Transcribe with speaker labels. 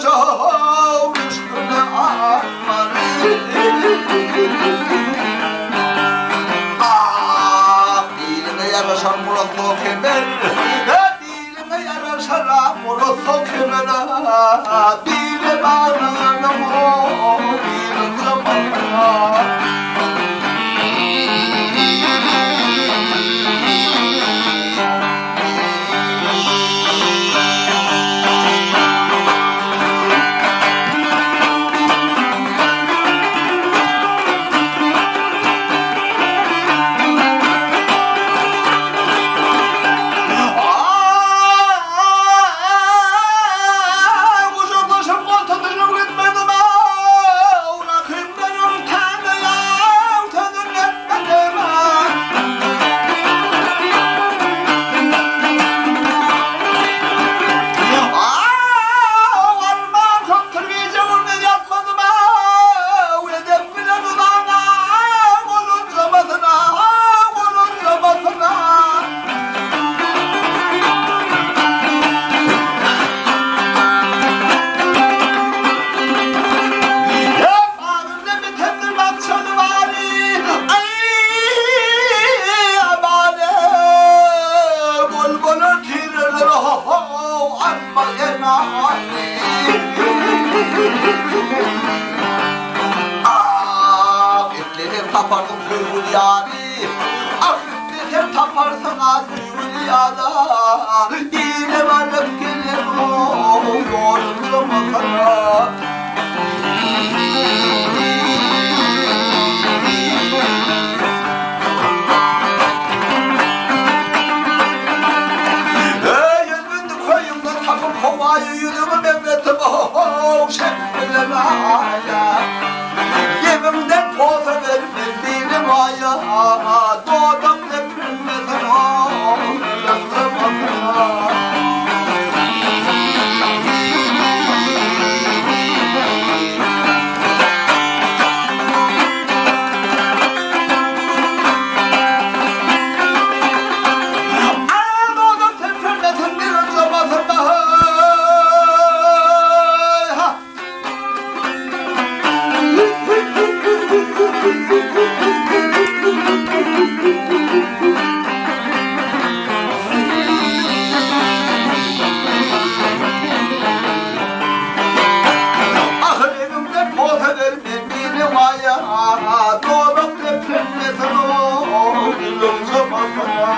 Speaker 1: yaşa düşkünle amanı. Diline yaraşan muratlı kemer, diline yaraşan muratlı kemer, dile bağlanım o bir zamana. Tapardım kuyruğu yâri, affettim taparsın kuyruğu yâda. Yine varıp gelir o yorulca masana. Elbinde koyumda takım kovayı yürümü Mehmet'im o şefkile nâya. Yemimden poza vermediğim aya, doğdum nefretin o zamanına. Doğdum nefretin bir zamanına. Doğdum depremlesin o yılınca masana.